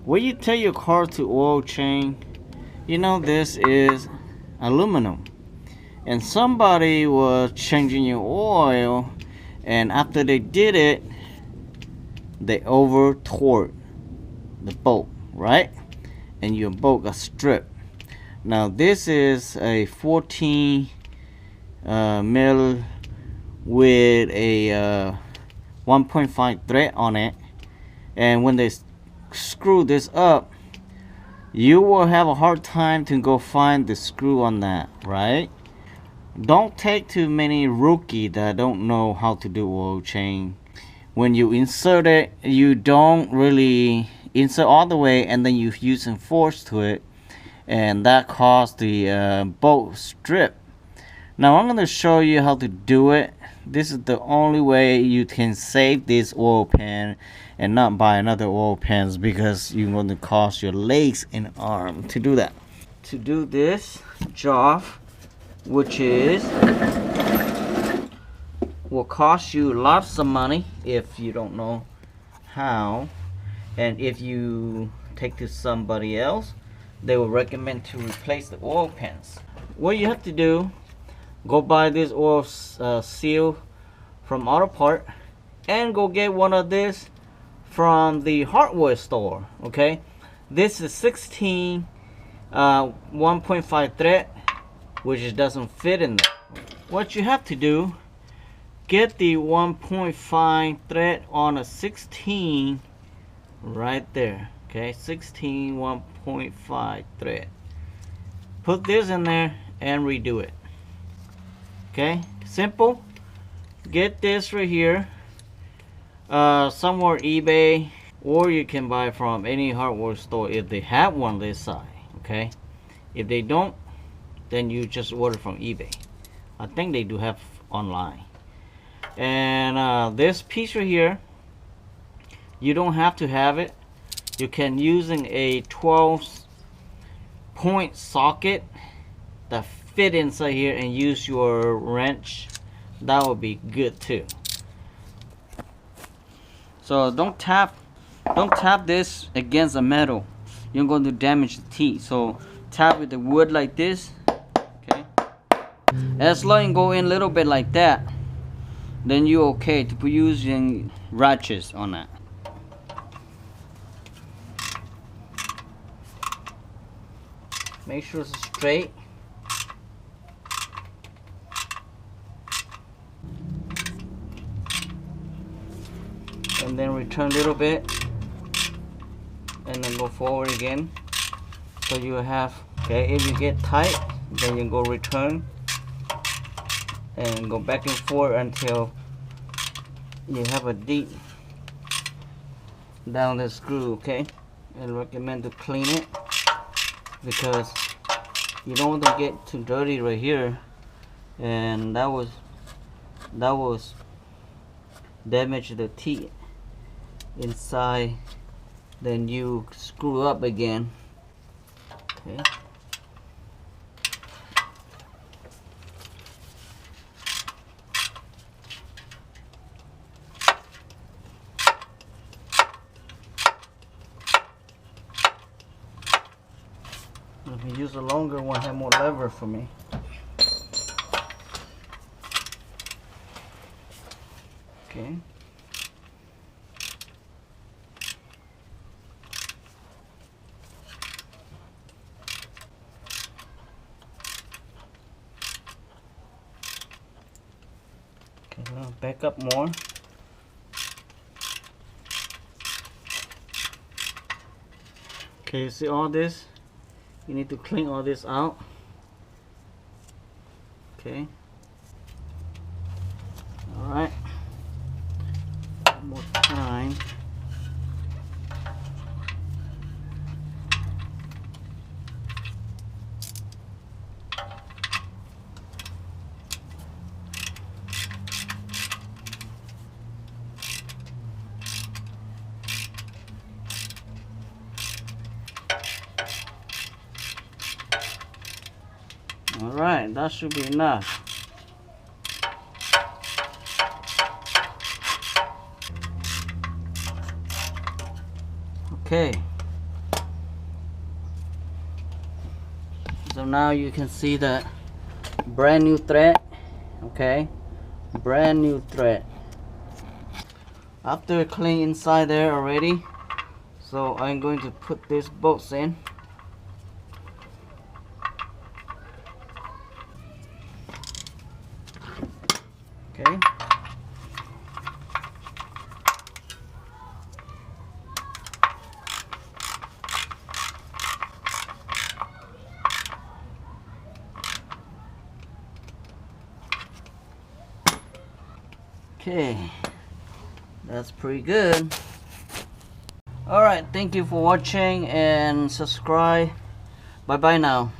When you take your car to oil change, you know this is aluminum, and somebody was changing your oil, and after they did it, they over torqued the bolt, right? And your bolt got stripped. Now this is a 14 mil with a 1.5 thread on it, and when they screw this up, you will have a hard time to go find the screw on that, right? Don't take too many rookie that don't know how to do oil change. When you insert it, you don't really insert all the way, and then you using force to it, and that caused the bolt strip. Now I'm going to show you how to do it. This is the only way you can save this oil pan and not buy another oil pans, because you're going to cost your legs and arm to do that. To do this job, which is will cost you lots of money if you don't know how, and if you take to somebody else, they will recommend to replace the oil pans. What you have to do, go buy this oil seal from Auto Part, and go get one of this from the hardware store. Okay, this is 16 1.5 thread, which doesn't fit in there. What you have to do, get the 1.5 thread on a 16 right there. Okay, 16 1.5 thread. Put this in there and redo it. Okay, simple. Get this right here, somewhere eBay, or you can buy from any hardware store if they have one this size. Okay, if they don't, then you just order from eBay. I think they do have online. And this piece right here, you don't have to have it. You can using a 12-point socket that fit inside here and use your wrench. That would be good too. So don't tap this against the metal. You're going to damage the teeth. So tap with the wood like this. Okay, as long as you go in a little bit like that, then you're okay to be using ratchets on that. Make sure it's straight. And then return a little bit, and then go forward again. So you have, okay, if you get tight, then you go return and go back and forth until you have a deep down the screw. Okay, I recommend to clean it, because you don't want to get too dirty right here, and that was damage the teeth inside. Then you screw up again. Okay, if you use a longer one, have more lever for me. Okay. Okay, now back up more. Okay, you see all this? You need to clean all this out. Okay. All right. One more time. Alright, that should be enough. Okay, So now you can see that brand new thread. Okay, brand new thread. After clean inside there already, so I'm going to put these bolts in. Okay. Okay, that's pretty good. Alright, thank you for watching and subscribe. Bye bye now.